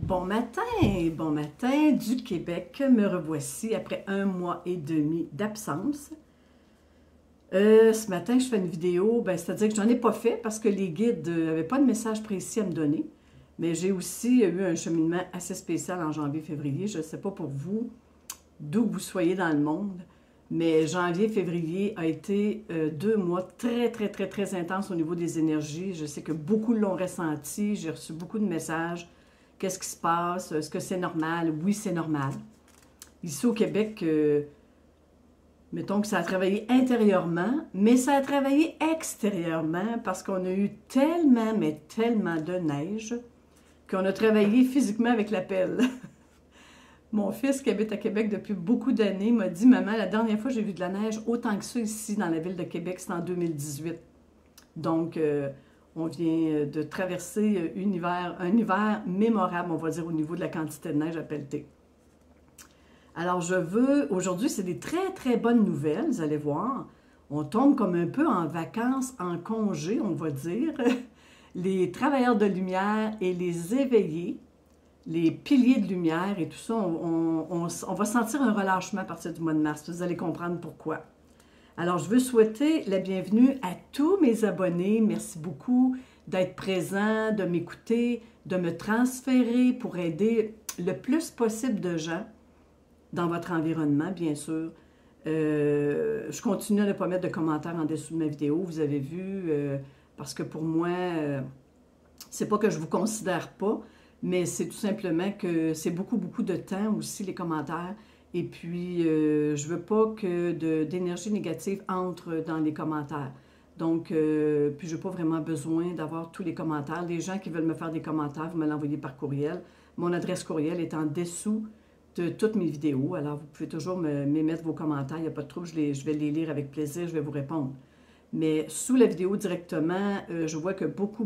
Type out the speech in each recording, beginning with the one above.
Bon matin du Québec. Me revoici après 1 mois et demi d'absence. Ce matin, je fais une vidéo, c'est-à-dire que j'en ai pas fait parce que les guides n'avaient pas de message précis à me donner. Mais j'ai aussi eu un cheminement assez spécial en janvier-février. Je ne sais pas pour vous, d'où que vous soyez dans le monde, mais janvier-février a été 2 mois très intenses au niveau des énergies. Je sais que beaucoup l'ont ressenti. J'ai reçu beaucoup de messages. Qu'est-ce qui se passe? Est-ce que c'est normal? Oui, c'est normal. Ici au Québec, mettons que ça a travaillé intérieurement, mais ça a travaillé extérieurement parce qu'on a eu tellement, mais tellement de neige qu'on a travaillé physiquement avec la pelle. Mon fils qui habite à Québec depuis beaucoup d'années m'a dit « Maman, la dernière fois que j'ai vu de la neige autant que ça ici dans la ville de Québec, c'est en 2018. » Donc, on vient de traverser un hiver mémorable, on va dire, au niveau de la quantité de neige à pelleter. Alors, aujourd'hui, c'est des très bonnes nouvelles, vous allez voir. On tombe comme un peu en vacances, en congé, on va dire. Les travailleurs de lumière et les éveillés, les piliers de lumière et tout ça, on va sentir un relâchement à partir du mois de mars. Vous allez comprendre pourquoi. Alors, je veux souhaiter la bienvenue à tous mes abonnés. Merci beaucoup d'être présents, de m'écouter, de me transférer pour aider le plus possible de gens dans votre environnement, bien sûr. Je continue à ne pas mettre de commentaires en dessous de ma vidéo, vous avez vu, parce que pour moi, c'est pas que je vous considère pas, mais c'est tout simplement que c'est beaucoup de temps aussi, les commentaires. Et puis, je veux pas que d'énergie négative entre dans les commentaires. Donc, puis je n'ai pas vraiment besoin d'avoir tous les commentaires. Les gens qui veulent me faire des commentaires, vous me l'envoyez par courriel. Mon adresse courriel est en dessous de toutes mes vidéos. Alors, vous pouvez toujours m'émettre vos commentaires. Il n'y a pas de trouble, je vais les lire avec plaisir, je vais vous répondre. Mais sous la vidéo directement, je vois que beaucoup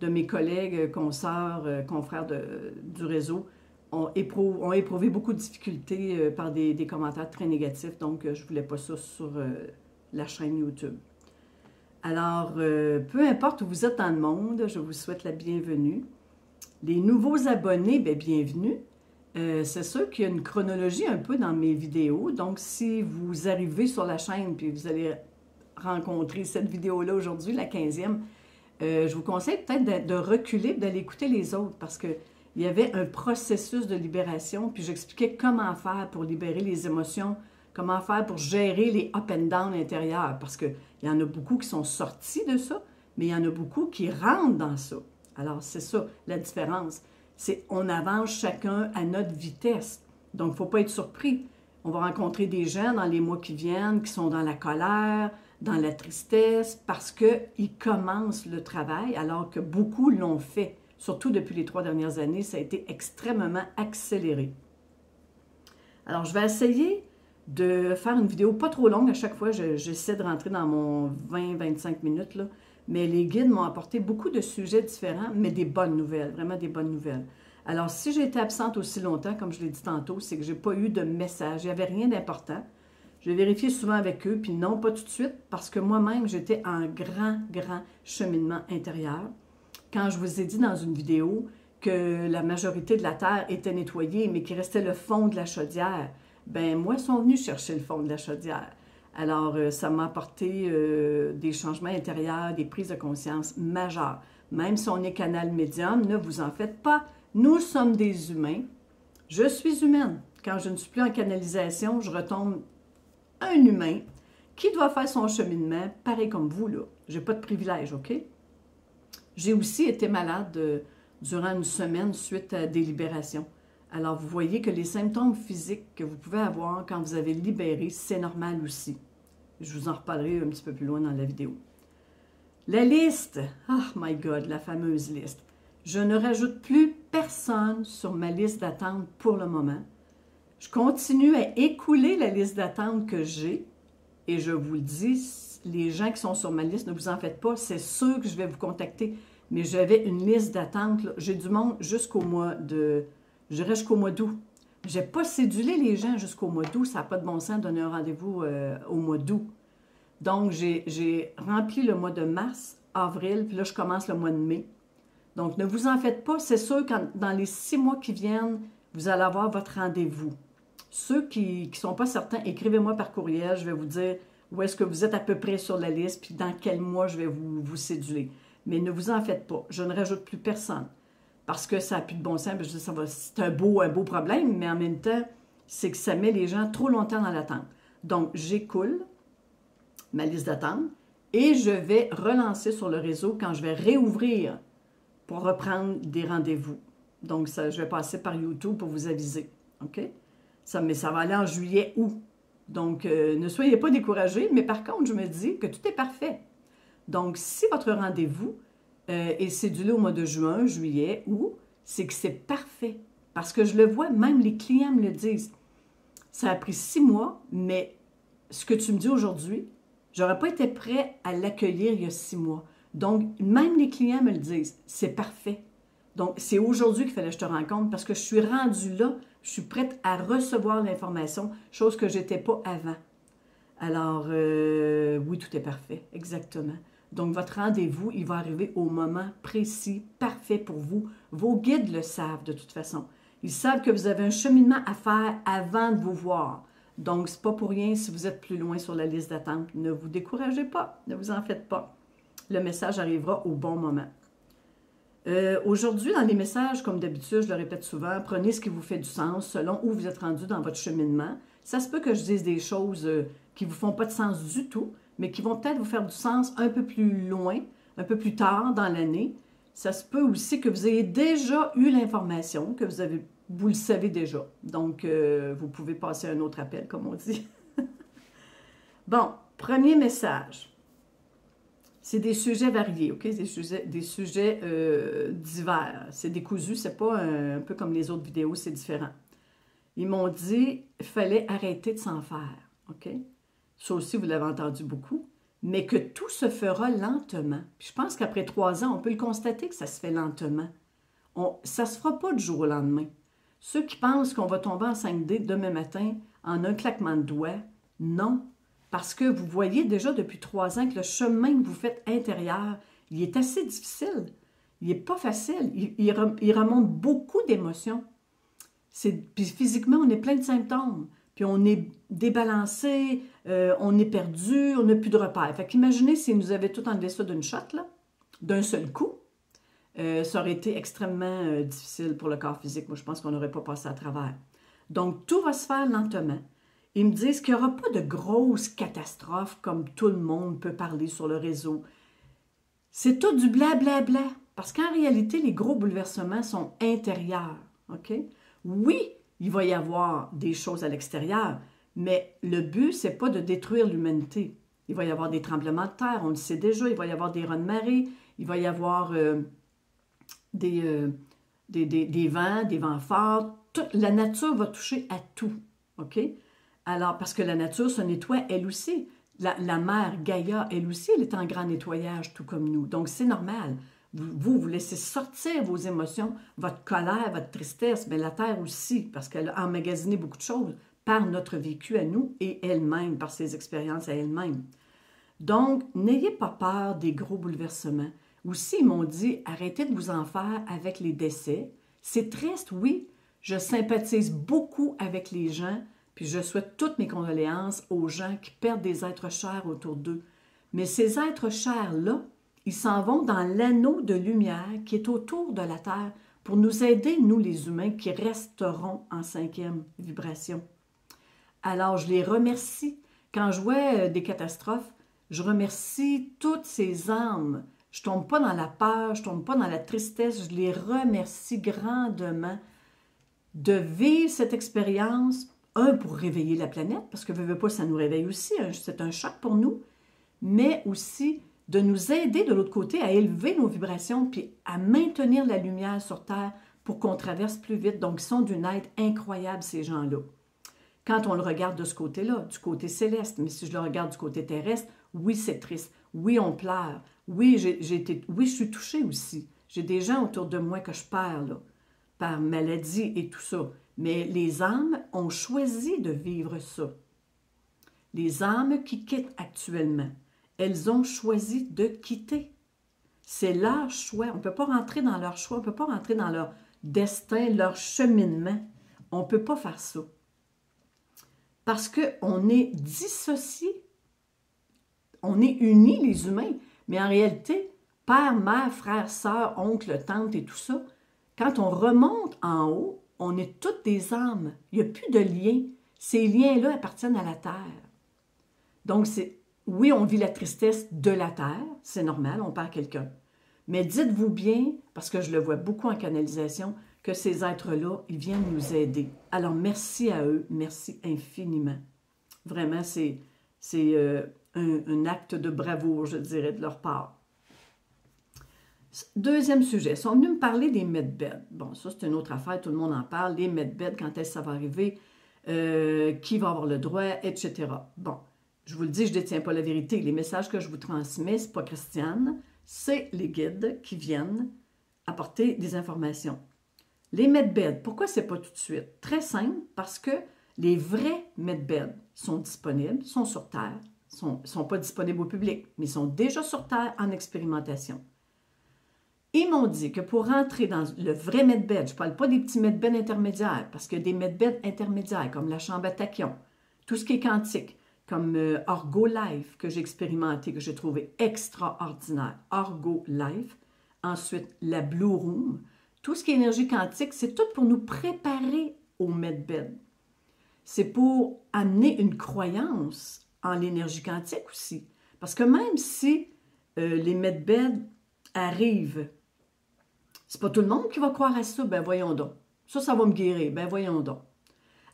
de mes collègues, consoeurs, confrères du réseau ont éprouvé beaucoup de difficultés par des commentaires très négatifs. Donc, je ne voulais pas ça sur la chaîne YouTube. Alors, peu importe où vous êtes dans le monde, je vous souhaite la bienvenue. Les nouveaux abonnés, bien, bienvenue. C'est sûr qu'il y a une chronologie un peu dans mes vidéos. Donc, si vous arrivez sur la chaîne puis vous allez rencontrer cette vidéo-là aujourd'hui, la 15e, je vous conseille peut-être de reculer et d'aller écouter les autres parce qu'il y avait un processus de libération, puis j'expliquais comment faire pour libérer les émotions, comment faire pour gérer les up and down intérieurs, parce qu'il y en a beaucoup qui sont sortis de ça, mais il y en a beaucoup qui rentrent dans ça. Alors, c'est ça la différence. C'est on avance chacun à notre vitesse. Donc, il ne faut pas être surpris. On va rencontrer des gens dans les mois qui viennent qui sont dans la colère, dans la tristesse, parce qu'ils commencent le travail, alors que beaucoup l'ont fait. Surtout depuis les 3 dernières années, ça a été extrêmement accéléré. Alors, je vais essayer de faire une vidéo pas trop longue. À chaque fois, j'essaie de rentrer dans mon 20-25 minutes, là. Mais les guides m'ont apporté beaucoup de sujets différents, mais des bonnes nouvelles, vraiment des bonnes nouvelles. Alors, si j'ai été absente aussi longtemps, comme je l'ai dit tantôt, c'est que je n'ai pas eu de message. Il n'y avait rien d'important. Je vais vérifier souvent avec eux, puis non, pas tout de suite, parce que moi-même, j'étais en grand cheminement intérieur. Quand je vous ai dit dans une vidéo que la majorité de la terre était nettoyée, mais qu'il restait le fond de la chaudière, ben moi, ils sont venus chercher le fond de la chaudière. Alors, ça m'a apporté des changements intérieurs, des prises de conscience majeures. Même si on est canal médium, ne vous en faites pas. Nous sommes des humains. Je suis humaine. Quand je ne suis plus en canalisation, je retombe un humain qui doit faire son cheminement, pareil comme vous, là. Je n'ai pas de privilège, OK? J'ai aussi été malade durant une semaine suite à des libérations. Alors, vous voyez que les symptômes physiques que vous pouvez avoir quand vous avez libéré, c'est normal aussi. Je vous en reparlerai un petit peu plus loin dans la vidéo. La liste, oh my God, la fameuse liste. Je ne rajoute plus personne sur ma liste d'attente pour le moment. Je continue à écouler la liste d'attente que j'ai et je vous le dis, les gens qui sont sur ma liste, ne vous en faites pas, c'est sûr que je vais vous contacter. Mais j'avais une liste d'attente, j'ai du monde jusqu'au mois de... Je dirais jusqu'au mois d'août. Je n'ai pas cédulé les gens jusqu'au mois d'août. Ça n'a pas de bon sens de donner un rendez-vous au mois d'août. Donc, j'ai rempli le mois de mars, avril, puis là, je commence le mois de mai. Donc, ne vous en faites pas. C'est sûr que dans les 6 mois qui viennent, vous allez avoir votre rendez-vous. Ceux qui ne sont pas certains, écrivez-moi par courriel. Je vais vous dire où est-ce que vous êtes à peu près sur la liste, puis dans quel mois je vais vous céduler. Mais ne vous en faites pas. Je ne rajoute plus personne. Parce que ça n'a plus de bon sens. C'est un beau problème, mais en même temps, c'est que ça met les gens trop longtemps dans l'attente. Donc, j'écoule ma liste d'attente et je vais relancer sur le réseau quand je vais réouvrir pour reprendre des rendez-vous. Donc, ça, je vais passer par YouTube pour vous aviser. OK? Mais ça va aller en juillet, août. Donc, ne soyez pas découragés, mais par contre, je me dis que tout est parfait. Donc, si votre rendez-vous est cédulé au mois de juin, juillet, août, c'est que c'est parfait. Parce que je le vois, même les clients me le disent. Ça a pris 6 mois, mais ce que tu me dis aujourd'hui, j'aurais pas été prêt à l'accueillir il y a 6 mois. Donc, même les clients me le disent, c'est parfait. Donc, c'est aujourd'hui qu'il fallait que je te rencontre parce que je suis rendue là, je suis prête à recevoir l'information, chose que je n'étais pas avant. Alors, oui, tout est parfait, exactement. Donc, votre rendez-vous, il va arriver au moment précis, parfait pour vous. Vos guides le savent de toute façon. Ils savent que vous avez un cheminement à faire avant de vous voir. Donc, ce n'est pas pour rien si vous êtes plus loin sur la liste d'attente. Ne vous découragez pas, ne vous en faites pas. Le message arrivera au bon moment. Aujourd'hui, dans les messages, comme d'habitude, je le répète souvent, prenez ce qui vous fait du sens selon où vous êtes rendu dans votre cheminement. Ça se peut que je dise des choses qui ne vous font pas de sens du tout, mais qui vont peut-être vous faire du sens un peu plus loin, un peu plus tard dans l'année. Ça se peut aussi que vous ayez déjà eu l'information, que vous le savez déjà. Donc, vous pouvez passer un autre appel, comme on dit. Bon, premier message. C'est des sujets variés, OK? Des sujets divers. C'est décousu, c'est pas un peu comme les autres vidéos, c'est différent. Ils m'ont dit qu'il fallait arrêter de s'en faire, OK? Ça aussi, vous l'avez entendu beaucoup, mais que tout se fera lentement. Puis je pense qu'après 3 ans, on peut le constater que ça se fait lentement. Ça ne se fera pas du jour au lendemain. Ceux qui pensent qu'on va tomber en 5D demain matin en un claquement de doigts, non. Parce que vous voyez déjà depuis 3 ans que le chemin que vous faites intérieur, il est assez difficile. Il n'est pas facile. Il remonte beaucoup d'émotions. Puis physiquement, on est plein de symptômes. Puis on est débalancé, on est perdu, on n'a plus de repères. Fait qu'imaginez s'ils nous avaient tout enlevé ça d'une shot, là, d'un seul coup. Ça aurait été extrêmement difficile pour le corps physique. Moi, je pense qu'on n'aurait pas passé à travers. Donc, tout va se faire lentement. Ils me disent qu'il n'y aura pas de grosses catastrophes comme tout le monde peut parler sur le réseau. C'est tout du blablabla. Parce qu'en réalité, les gros bouleversements sont intérieurs. OK? Oui, il va y avoir des choses à l'extérieur, mais le but, ce n'est pas de détruire l'humanité. Il va y avoir des tremblements de terre, on le sait déjà, il va y avoir des raz de marée, il va y avoir des vents, des vents forts. La nature va toucher à tout. OK? Alors, parce que la nature se nettoie elle aussi. La mère Gaïa, elle aussi, elle est en grand nettoyage, tout comme nous. Donc, c'est normal. Vous laissez sortir vos émotions, votre colère, votre tristesse, mais la Terre aussi, parce qu'elle a emmagasiné beaucoup de choses par notre vécu à nous et elle-même, par ses expériences à elle-même. Donc, n'ayez pas peur des gros bouleversements. Aussi, ils m'ont dit, arrêtez de vous en faire avec les décès. C'est triste, oui. Je sympathise beaucoup avec les gens, puis je souhaite toutes mes condoléances aux gens qui perdent des êtres chers autour d'eux. Mais ces êtres chers-là, ils s'en vont dans l'anneau de lumière qui est autour de la Terre pour nous aider, nous les humains, qui resterons en 5e vibration. Alors, je les remercie. Quand je vois des catastrophes, je remercie toutes ces âmes. Je ne tombe pas dans la peur, je ne tombe pas dans la tristesse. Je les remercie grandement de vivre cette expérience, pour réveiller la planète, parce que veux pas, ça nous réveille aussi, c'est un choc pour nous, mais aussi de nous aider de l'autre côté à élever nos vibrations puis à maintenir la lumière sur Terre pour qu'on traverse plus vite. Donc, ils sont d'une aide incroyable, ces gens-là. Quand on le regarde de ce côté-là, du côté céleste, mais si je le regarde du côté terrestre, oui, c'est triste. Oui, on pleure. Oui, je suis touchée aussi. J'ai des gens autour de moi que je perds, là, par maladie et tout ça. Mais les âmes ont choisi de vivre ça. Les âmes qui quittent actuellement, elles ont choisi de quitter. C'est leur choix. On ne peut pas rentrer dans leur choix, on ne peut pas rentrer dans leur destin, leur cheminement. On ne peut pas faire ça. Parce qu'on est dissociés. On est unis, les humains. Mais en réalité, père, mère, frère, sœur, oncle, tante et tout ça, quand on remonte en haut, on est toutes des âmes. Il n'y a plus de liens. Ces liens-là appartiennent à la terre. Donc, oui, on vit la tristesse de la terre, c'est normal, on perd quelqu'un. Mais dites-vous bien, parce que je le vois beaucoup en canalisation, que ces êtres-là, ils viennent nous aider. Alors, merci à eux, merci infiniment. Vraiment, c'est un acte de bravoure, je dirais, de leur part. Deuxième sujet, ils sont venus me parler des medbeds. Bon, ça, c'est une autre affaire, tout le monde en parle. Les medbeds, quand est-ce que ça va arriver, qui va avoir le droit, etc. Bon, je vous le dis, je ne détiens pas la vérité. Les messages que je vous transmets, ce n'est pas Christiane, c'est les guides qui viennent apporter des informations. Les medbeds, pourquoi ce n'est pas tout de suite? Très simple, parce que les vrais medbeds sont disponibles, sont sur Terre, sont pas disponibles au public, mais sont déjà sur Terre en expérimentation. Ils m'ont dit que pour rentrer dans le vrai medbed, je ne parle pas des petits medbeds intermédiaires, parce que des medbeds intermédiaires, comme la chambre à tachyon, tout ce qui est quantique, comme Orgo Life, que j'ai expérimenté, que j'ai trouvé extraordinaire. Orgo Life. Ensuite, la Blue Room. Tout ce qui est énergie quantique, c'est tout pour nous préparer au medbed. C'est pour amener une croyance en l'énergie quantique aussi. Parce que même si les medbeds arrivent, c'est pas tout le monde qui va croire à ça, ben voyons donc. Ça va me guérir, ben voyons donc.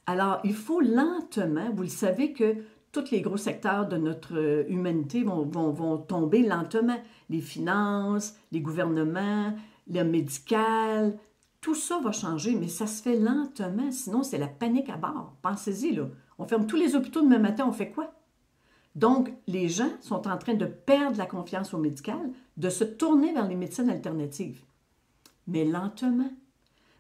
Alors, il faut lentement, vous le savez que tous les gros secteurs de notre humanité vont tomber lentement. Les finances, les gouvernements, le médical, tout ça va changer, mais ça se fait lentement, sinon c'est la panique à bord. Pensez-y, là. On ferme tous les hôpitaux demain matin, on fait quoi? Donc, les gens sont en train de perdre la confiance au médical, de se tourner vers les médecines alternatives. Mais lentement.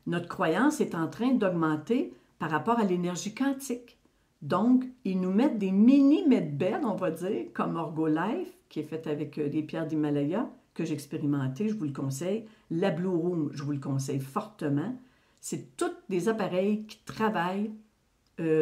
Notre croyance est en train d'augmenter par rapport à l'énergie quantique. Donc, ils nous mettent des mini-medbeds, on va dire, comme Orgo Life, qui est fait avec des pierres d'Himalaya, que j'ai expérimenté, je vous le conseille. La Blue Room, je vous le conseille fortement. C'est tous des appareils qui travaillent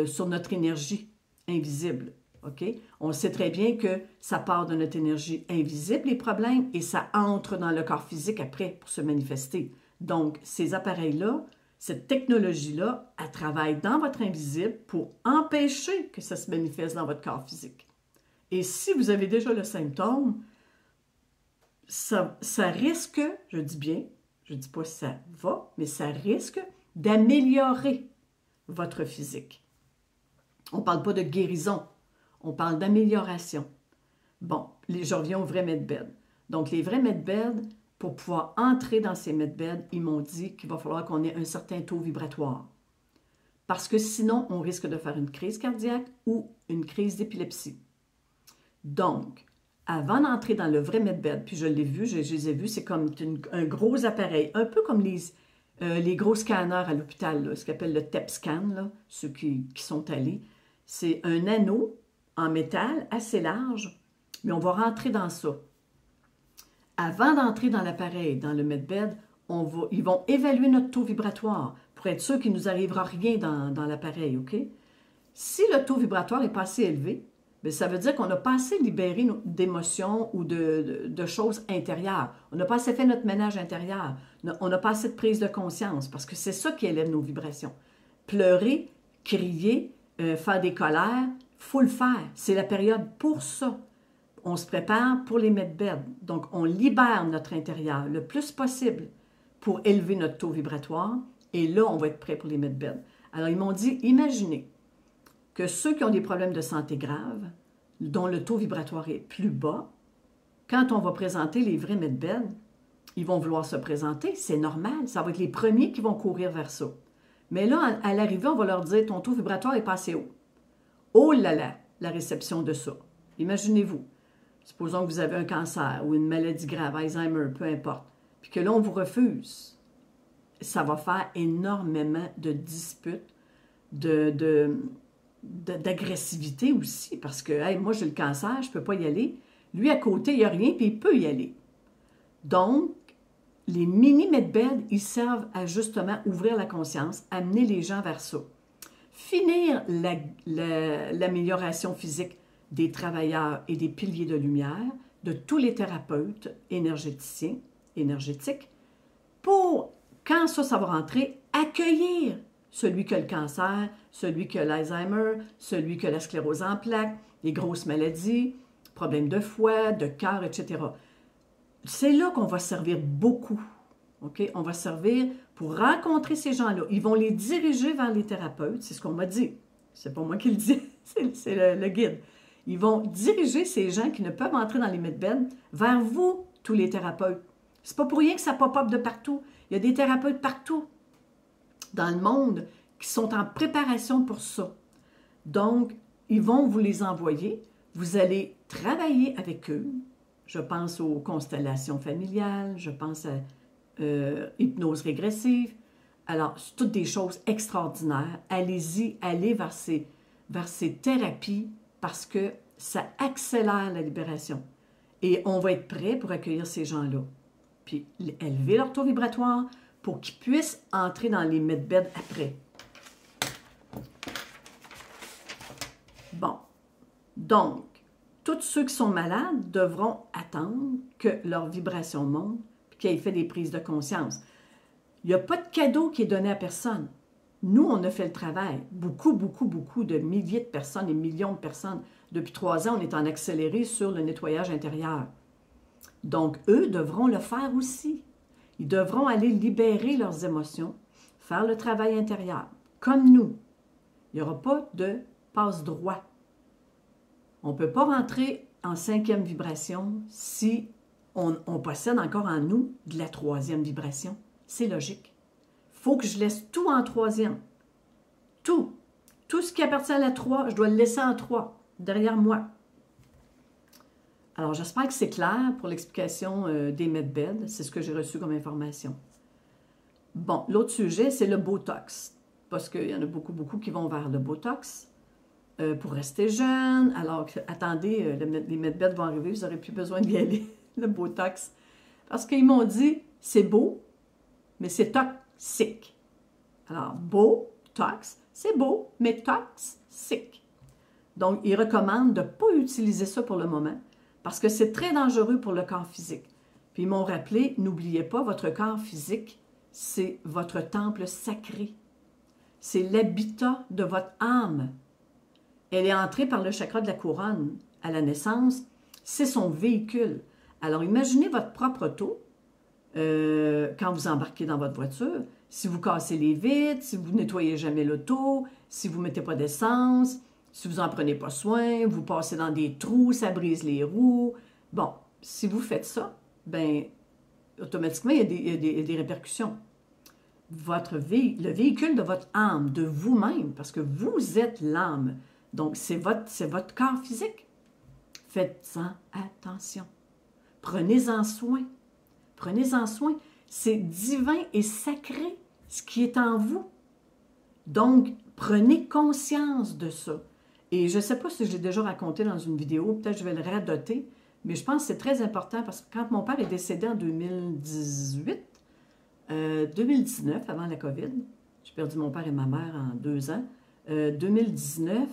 sur notre énergie invisible. Okay? On sait très bien que ça part de notre énergie invisible, les problèmes, et ça entre dans le corps physique après pour se manifester. Donc, ces appareils-là, cette technologie-là, elle travaille dans votre invisible pour empêcher que ça se manifeste dans votre corps physique. Et si vous avez déjà le symptôme, ça risque, je dis bien, je ne dis pas ça va, mais ça risque d'améliorer votre physique. On ne parle pas de guérison, on parle d'amélioration. Bon, je reviens aux vrais medbeds. Donc, les vrais medbeds, pour pouvoir entrer dans ces medbeds, ils m'ont dit qu'il va falloir qu'on ait un certain taux vibratoire. Parce que sinon, on risque de faire une crise cardiaque ou une crise d'épilepsie. Donc, avant d'entrer dans le vrai medbed, puis je l'ai vu, je les ai vus, c'est comme un gros appareil, un peu comme les gros scanners à l'hôpital, ce qu'on appelle le TEP scan, là, ceux qui sont allés. C'est un anneau en métal assez large, mais on va rentrer dans ça. Avant d'entrer dans l'appareil, dans le medbed, ils vont évaluer notre taux vibratoire pour être sûr qu'il ne nous arrivera rien dans l'appareil, OK? Si le taux vibratoire est pas assez élevé, bien, ça veut dire qu'on n'a pas assez libéré d'émotions ou de choses intérieures. On n'a pas assez fait notre ménage intérieur. On n'a pas assez de prise de conscience parce que c'est ça qui élève nos vibrations. Pleurer, crier, faire des colères, il faut le faire. C'est la période pour ça. On se prépare pour les medbeds. Donc, on libère notre intérieur le plus possible pour élever notre taux vibratoire. Et là, on va être prêt pour les medbeds. Alors, ils m'ont dit, imaginez que ceux qui ont des problèmes de santé graves, dont le taux vibratoire est plus bas, quand on va présenter les vrais medbeds, ils vont vouloir se présenter. C'est normal. Ça va être les premiers qui vont courir vers ça. Mais là, à l'arrivée, on va leur dire, ton taux vibratoire est pas assez haut. Oh là là, la réception de ça. Imaginez-vous. Supposons que vous avez un cancer ou une maladie grave, Alzheimer, peu importe, puis que là, on vous refuse. Ça va faire énormément de disputes, d'agressivité aussi, parce que hey, moi, j'ai le cancer, je ne peux pas y aller. Lui, à côté, il n'y a rien, puis il peut y aller. Donc, les mini-medbeds, ils servent à justement ouvrir la conscience, amener les gens vers ça. Finir l'amélioration physique des travailleurs et des piliers de lumière, de tous les thérapeutes énergétiques, pour, quand ça va rentrer, accueillir celui qui a le cancer, celui qui a l'Alzheimer, celui qui a la sclérose en plaques, les grosses maladies, problèmes de foie, de cœur, etc. C'est là qu'on va servir beaucoup. Okay? On va servir pour rencontrer ces gens-là. Ils vont les diriger vers les thérapeutes, c'est ce qu'on m'a dit. C'est pas moi qui le dis, c'est le guide. Ils vont diriger ces gens qui ne peuvent entrer dans les medbeds vers vous, tous les thérapeutes. C'est pas pour rien que ça pop-up de partout. Il y a des thérapeutes partout dans le monde qui sont en préparation pour ça. Donc, ils vont vous les envoyer. Vous allez travailler avec eux. Je pense aux constellations familiales, je pense à hypnose régressive. Alors, c'est toutes des choses extraordinaires. Allez-y, allez vers ces thérapies parce que ça accélère la libération. Et on va être prêt pour accueillir ces gens-là. Puis, élever leur taux vibratoire pour qu'ils puissent entrer dans les medbeds après. Bon. Donc, tous ceux qui sont malades devront attendre que leur vibration monte et qu'ils aient fait des prises de conscience. Il n'y a pas de cadeau qui est donné à personne. Nous, on a fait le travail. Beaucoup de milliers de personnes et millions de personnes. Depuis 3 ans, on est en accéléré sur le nettoyage intérieur. Donc, eux devront le faire aussi. Ils devront aller libérer leurs émotions, faire le travail intérieur, comme nous. Il n'y aura pas de passe-droit. On ne peut pas rentrer en 5e vibration si on possède encore en nous de la 3e vibration. C'est logique. Il faut que je laisse tout en 3e. Tout. Tout ce qui appartient à la 3, je dois le laisser en 3, derrière moi. Alors, j'espère que c'est clair pour l'explication des medbeds. C'est ce que j'ai reçu comme information. Bon, l'autre sujet, c'est le Botox. Parce qu'il y en a beaucoup qui vont vers le Botox. Pour rester jeune. Alors, attendez, les medbeds vont arriver, vous n'aurez plus besoin d'y aller, le Botox. Parce qu'ils m'ont dit, c'est beau, mais c'est toxique. Alors, Botox, c'est beau, mais toxique. Donc, ils recommandent de ne pas utiliser ça pour le moment, parce que c'est très dangereux pour le corps physique. Puis, ils m'ont rappelé, n'oubliez pas, votre corps physique, c'est votre temple sacré. C'est l'habitat de votre âme. Elle est entrée par le chakra de la couronne à la naissance. C'est son véhicule. Alors, imaginez votre propre auto quand vous embarquez dans votre voiture. Si vous cassez les vitres, si vous nettoyez jamais l'auto, si vous ne mettez pas d'essence, si vous n'en prenez pas soin, vous passez dans des trous, ça brise les roues. Bon, si vous faites ça, bien, automatiquement, il y a des répercussions. Le véhicule de votre âme, de vous-même, parce que vous êtes l'âme. Donc, c'est votre corps physique. Faites-en attention. Prenez-en soin. Prenez-en soin. C'est divin et sacré, ce qui est en vous. Donc, prenez conscience de ça. Et je ne sais pas si je l'ai déjà raconté dans une vidéo, peut-être je vais le radoter, mais je pense que c'est très important parce que quand mon père est décédé en 2019, avant la COVID, j'ai perdu mon père et ma mère en 2 ans, 2019,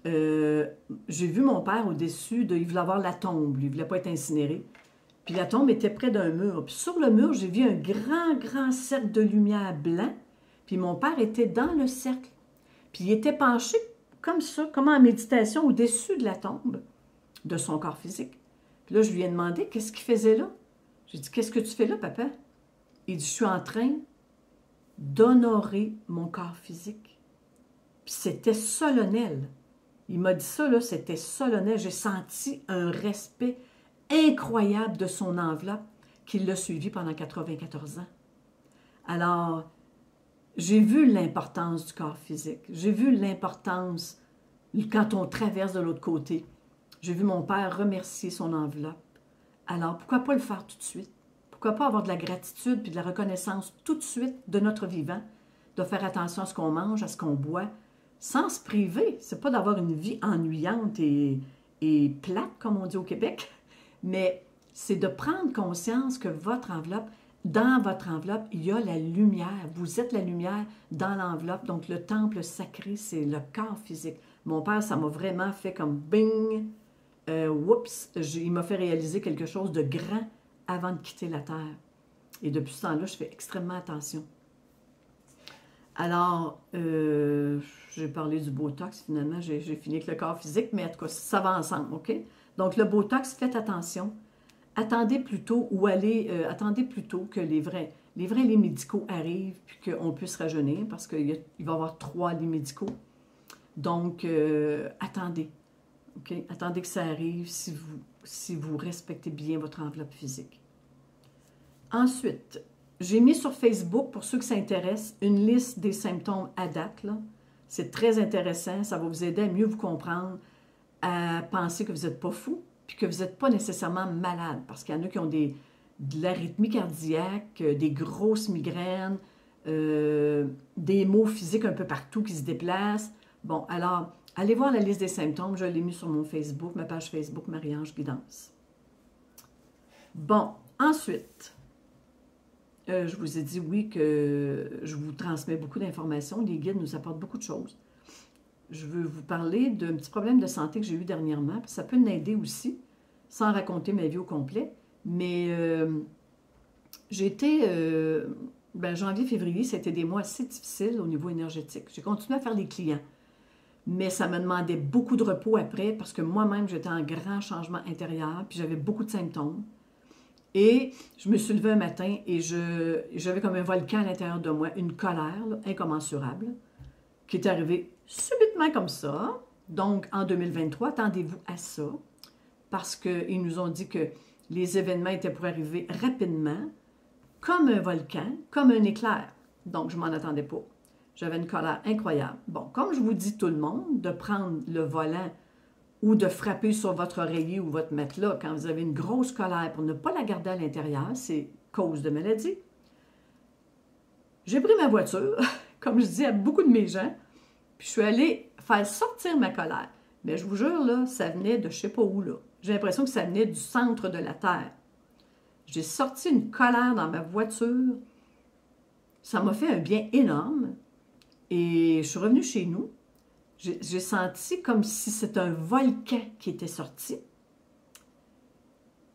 j'ai vu mon père au-dessus il voulait avoir la tombe, lui, il ne voulait pas être incinéré. Puis la tombe était près d'un mur. Puis sur le mur, j'ai vu un grand cercle de lumière blanc. Puis mon père était dans le cercle. Puis il était penché comme ça, comme en méditation, au-dessus de la tombe de son corps physique. Puis là, je lui ai demandé qu'est-ce qu'il faisait là. J'ai dit, qu'est-ce que tu fais là, papa? Il dit, je suis en train d'honorer mon corps physique. Puis c'était solennel. Il m'a dit ça, là, c'était solennel. J'ai senti un respect incroyable de son enveloppe qui l'a suivi pendant 94 ans. Alors, j'ai vu l'importance du corps physique. J'ai vu l'importance quand on traverse de l'autre côté. J'ai vu mon père remercier son enveloppe. Alors, pourquoi pas le faire tout de suite? Pourquoi pas avoir de la gratitude puis de la reconnaissance tout de suite de notre vivant, de faire attention à ce qu'on mange, à ce qu'on boit, sans se priver. C'est pas d'avoir une vie ennuyante et plate, comme on dit au Québec, mais c'est de prendre conscience que votre enveloppe, dans votre enveloppe, il y a la lumière. Vous êtes la lumière dans l'enveloppe. Donc, le temple sacré, c'est le corps physique. Mon père, ça m'a vraiment fait comme bing, oups, il m'a fait réaliser quelque chose de grand avant de quitter la Terre. Et depuis ce temps-là, je fais extrêmement attention. Alors, j'ai parlé du Botox, finalement, j'ai fini avec le corps physique, mais en tout cas, ça va ensemble, OK? Donc, le Botox, faites attention. Attendez plutôt attendez plutôt que les vrais lits médicaux arrivent puis qu'on puisse rajeunir parce qu'il va y avoir 3 lits médicaux. Donc, attendez. OK? Attendez que ça arrive si vous respectez bien votre enveloppe physique. Ensuite, j'ai mis sur Facebook, pour ceux que ça intéresse, une liste des symptômes à date. C'est très intéressant. Ça va vous aider à mieux vous comprendre, à penser que vous n'êtes pas fou puis que vous n'êtes pas nécessairement malade, parce qu'il y en a qui ont de l'arythmie cardiaque, des grosses migraines, des maux physiques un peu partout qui se déplacent. Bon, alors, allez voir la liste des symptômes, je l'ai mis sur mon Facebook, ma page Facebook, Marie-Ange Guidance. Bon, ensuite, je vous ai dit oui que je vous transmets beaucoup d'informations, les guides nous apportent beaucoup de choses. Je veux vous parler d'un petit problème de santé que j'ai eu dernièrement, puis ça peut m'aider aussi, sans raconter ma vie au complet. Mais j'ai été, janvier, février, c'était des mois assez difficiles au niveau énergétique. J'ai continué à faire des clients, mais ça me demandait beaucoup de repos après, parce que moi-même, j'étais en grand changement intérieur, puis j'avais beaucoup de symptômes. Et je me suis levée un matin et j'avais comme un volcan à l'intérieur de moi, une colère là, incommensurable, qui est arrivée subitement comme ça. Donc, en 2023, attendez-vous à ça, parce qu'ils nous ont dit que les événements étaient pour arriver rapidement, comme un volcan, comme un éclair. Donc, je ne m'en attendais pas. J'avais une colère incroyable. Bon, comme je vous dis tout le monde, de prendre le volant ou de frapper sur votre oreiller ou votre matelas quand vous avez une grosse colère pour ne pas la garder à l'intérieur, c'est cause de maladie. J'ai pris ma voiture, comme je dis à beaucoup de mes gens, puis je suis allée faire sortir ma colère. Mais je vous jure, là, ça venait de je ne sais pas où, là. J'ai l'impression que ça venait du centre de la Terre. J'ai sorti une colère dans ma voiture. Ça m'a fait un bien énorme. Et je suis revenue chez nous. J'ai senti comme si c'était un volcan qui était sorti.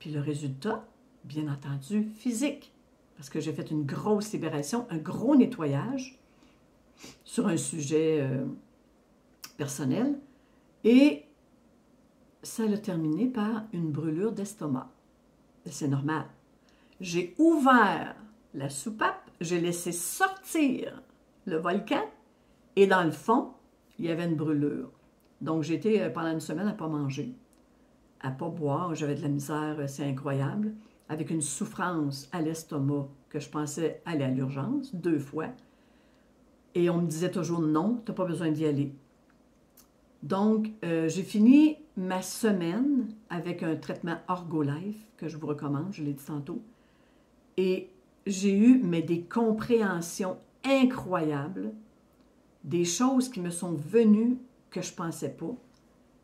Puis le résultat, bien entendu, physique. Parce que j'ai fait une grosse libération, un gros nettoyage sur un sujet personnel. Et ça a terminé par une brûlure d'estomac. C'est normal. J'ai ouvert la soupape, j'ai laissé sortir le volcan et dans le fond, il y avait une brûlure. Donc, j'ai été pendant une semaine à ne pas manger, à ne pas boire. J'avais de la misère, c'est incroyable, avec une souffrance à l'estomac que je pensais aller à l'urgence 2 fois. Et on me disait toujours non, tu n'as pas besoin d'y aller. Donc, j'ai fini ma semaine avec un traitement Orgolife que je vous recommande, je l'ai dit tantôt. Et j'ai eu des compréhensions incroyables, des choses qui me sont venues que je ne pensais pas.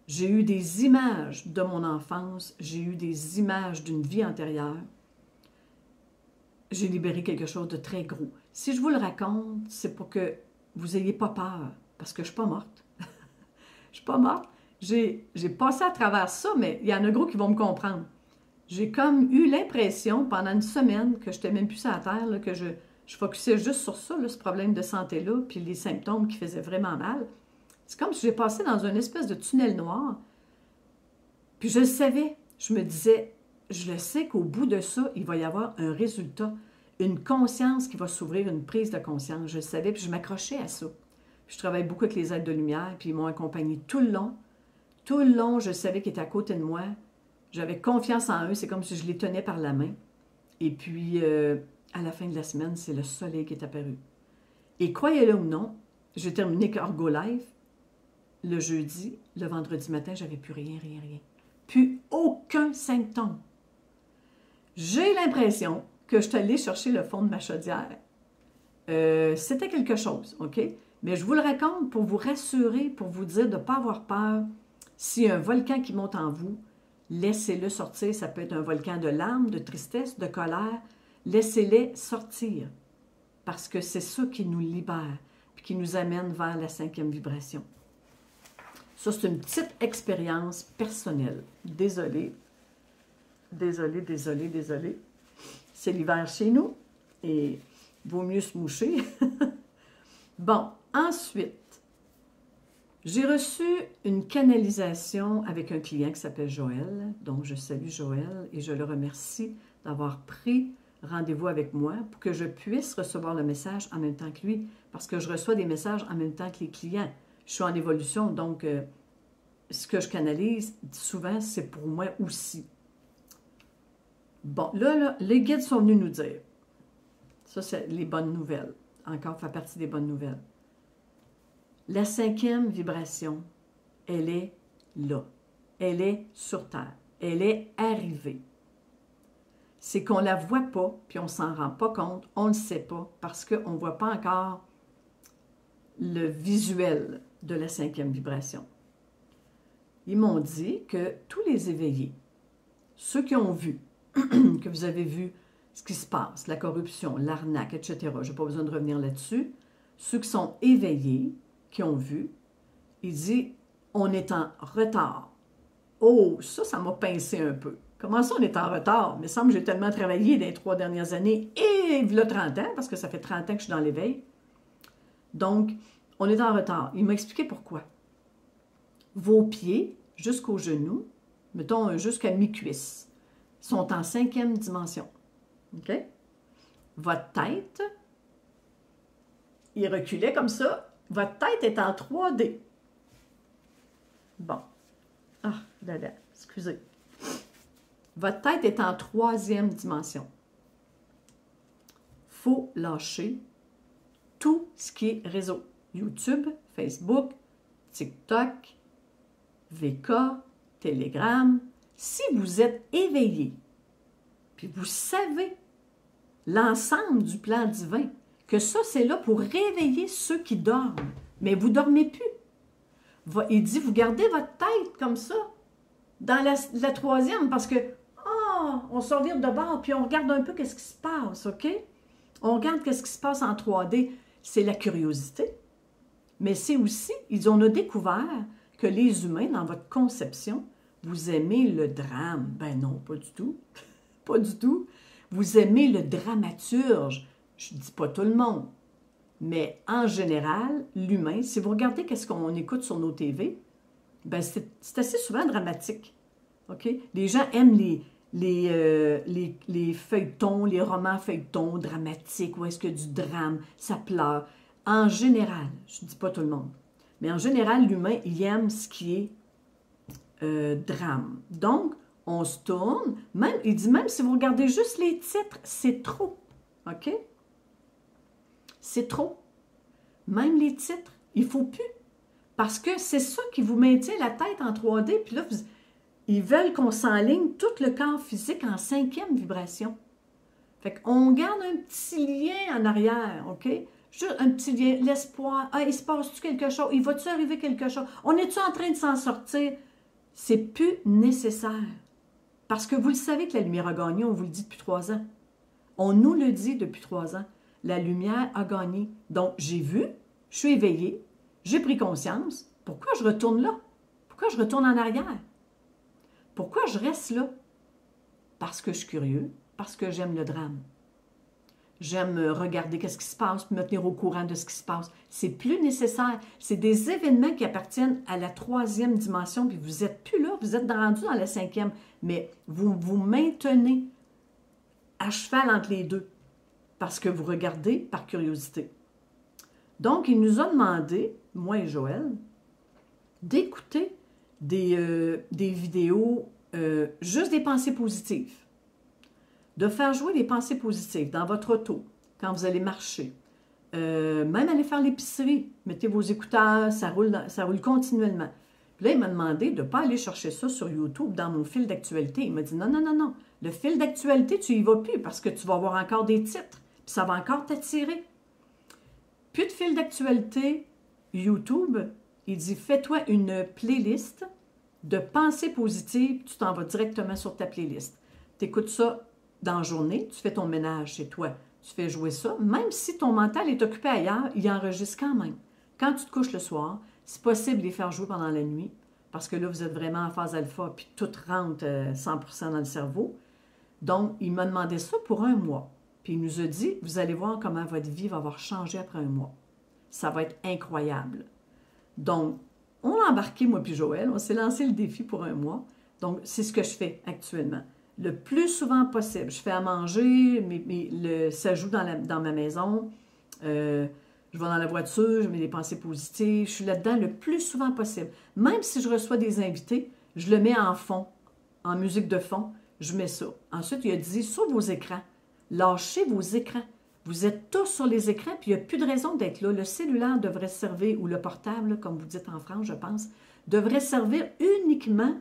J'ai eu des images de mon enfance, j'ai eu des images d'une vie antérieure. J'ai libéré quelque chose de très gros. Si je vous le raconte, c'est pour que vous n'ayez pas peur, parce que je ne suis pas morte. Je ne suis pas morte. J'ai passé à travers ça, mais il y en a gros qui vont me comprendre. J'ai comme eu l'impression, pendant une semaine, que je n'étais même plus sur la terre, là, que je focusais juste sur ça, là, ce problème de santé-là, puis les symptômes qui faisaient vraiment mal. C'est comme si j'ai passé dans une espèce de tunnel noir. Puis je le savais. Je me disais, je le sais qu'au bout de ça, il va y avoir un résultat, une conscience qui va s'ouvrir, une prise de conscience. Je le savais, puis je m'accrochais à ça. Puis je travaille beaucoup avec les aides de lumière, puis ils m'ont accompagné tout le long. Tout le long, je savais qu'ils étaient à côté de moi. J'avais confiance en eux, c'est comme si je les tenais par la main. Et puis, à la fin de la semaine, c'est le soleil qui est apparu. Et croyez-le ou non, j'ai terminé avec Orgolife le jeudi, le vendredi matin, j'avais plus rien. Plus aucun symptôme. J'ai l'impression que je suis allée chercher le fond de ma chaudière. C'était quelque chose, OK? Mais je vous le raconte pour vous rassurer, pour vous dire de ne pas avoir peur. S'il y a un volcan qui monte en vous, Laissez-le sortir. Ça peut être un volcan de larmes, de tristesse, de colère. Laissez-les sortir. Parce que c'est ça qui nous libère, puis qui nous amène vers la 5e vibration. Ça, c'est une petite expérience personnelle. Désolée. Désolée. C'est l'hiver chez nous et vaut mieux se moucher. Bon, ensuite, j'ai reçu une canalisation avec un client qui s'appelle Joël. Donc, je salue Joël et je le remercie d'avoir pris rendez-vous avec moi pour que je puisse recevoir le message en même temps que lui, parce que je reçois des messages en même temps que les clients. Je suis en évolution, donc ce que je canalise, souvent, c'est pour moi aussi. Bon, là, les guides sont venus nous dire, ça, c'est les bonnes nouvelles. Encore, fait partie des bonnes nouvelles. La 5e vibration, elle est là. Elle est sur Terre. Elle est arrivée. C'est qu'on ne la voit pas, puis on ne s'en rend pas compte, on ne le sait pas, parce qu'on ne voit pas encore le visuel de la 5e vibration. Ils m'ont dit que tous les éveillés, ceux qui ont vu, que vous avez vu ce qui se passe, la corruption, l'arnaque, etc., je n'ai pas besoin de revenir là-dessus, ceux qui sont éveillés, qui ont vu, il dit, on est en retard. Oh, ça m'a pincé un peu. Comment ça, on est en retard? Il me semble que j'ai tellement travaillé dans les 3 dernières années et il y a 30 ans, parce que ça fait 30 ans que je suis dans l'éveil. Donc, on est en retard. Il m'a expliqué pourquoi. Vos pieds, jusqu'aux genoux, mettons jusqu'à mi-cuisse, sont en 5e dimension. OK? Votre tête, il reculait comme ça. Votre tête est en 3D. Bon. Ah, là, excusez. Votre tête est en 3e dimension. Il faut lâcher tout ce qui est réseau. YouTube, Facebook, TikTok, VK, Telegram. Si vous êtes éveillé, puis vous savez l'ensemble du plan divin, que ça, c'est là pour réveiller ceux qui dorment. Mais vous ne dormez plus. Il dit, vous gardez votre tête comme ça, dans la 3e, parce que, on se revire de bord, puis on regarde un peu qu'est-ce qui se passe, OK? On regarde qu'est-ce qui se passe en 3D. C'est la curiosité. Mais c'est aussi, on a découvert que les humains, dans votre conception, vous aimez le drame. Ben non, pas du tout. Pas du tout. Vous aimez le dramaturge. Je ne dis pas tout le monde. Mais en général, l'humain, si vous regardez qu'est-ce qu'on écoute sur nos TV, ben c'est assez souvent dramatique. OK? Les gens aiment les feuilletons, les romans feuilletons dramatiques, où est-ce que du drame, ça pleure. En général, je ne dis pas tout le monde, mais en général, l'humain, il aime ce qui est drame. Donc, on se tourne, même, il dit même si vous regardez juste les titres, c'est trop. OK? C'est trop. Même les titres, il ne faut plus. Parce que c'est ça qui vous maintient la tête en 3D, puis là, ils veulent qu'on s'enligne tout le corps physique en 5e vibration. Fait qu'on garde un petit lien en arrière, OK? Juste un petit lien, l'espoir. Ah, il se passe-tu quelque chose? Il va-tu arriver quelque chose? On est-tu en train de s'en sortir? C'est plus nécessaire. Parce que vous le savez que la lumière a gagné, on vous le dit depuis 3 ans. On nous le dit depuis 3 ans. La lumière a gagné. Donc, j'ai vu, je suis éveillée, j'ai pris conscience. Pourquoi je retourne là? Pourquoi je retourne en arrière? Pourquoi je reste là? Parce que je suis curieux, parce que j'aime le drame. J'aime regarder qu'est-ce qui se passe, me tenir au courant de ce qui se passe. C'est plus nécessaire. C'est des événements qui appartiennent à la 3e dimension, puis vous n'êtes plus là, vous êtes rendu dans la 5e, mais vous vous maintenez à cheval entre les deux, parce que vous regardez par curiosité. Donc, il nous a demandé, moi et Joël, d'écouter des vidéos, juste des pensées positives. De faire jouer des pensées positives dans votre auto, quand vous allez marcher. Même aller faire l'épicerie. Mettez vos écouteurs, ça roule continuellement. Puis là, il m'a demandé de ne pas aller chercher ça sur YouTube dans mon fil d'actualité. Il m'a dit non, non, non, non. Le fil d'actualité, tu n'y vas plus parce que tu vas avoir encore des titres. Puis ça va encore t'attirer. Plus de fil d'actualité YouTube. Il dit, fais-toi une playlist de pensée positive, tu t'en vas directement sur ta playlist. Tu écoutes ça dans la journée, tu fais ton ménage chez toi, tu fais jouer ça. Même si ton mental est occupé ailleurs, il enregistre quand même. Quand tu te couches le soir, c'est possible de les faire jouer pendant la nuit, parce que là, vous êtes vraiment en phase alpha, puis tout rentre 100% dans le cerveau. Donc, il m'a demandé ça pour un mois. Puis il nous a dit, vous allez voir comment votre vie va avoir changé après un mois. Ça va être incroyable. Donc, on a embarqué, moi puis Joël, on s'est lancé le défi pour un mois. Donc, c'est ce que je fais actuellement. Le plus souvent possible. Je fais à manger, ça joue dans ma maison. Je vais dans la voiture, je mets des pensées positives. Je suis là-dedans le plus souvent possible. Même si je reçois des invités, je le mets en fond, en musique de fond. Je mets ça. Ensuite, il a dit, sur vos écrans, lâchez vos écrans. Vous êtes tous sur les écrans, puis il n'y a plus de raison d'être là. Le cellulaire devrait servir, ou le portable, comme vous dites en France, je pense, devrait servir uniquement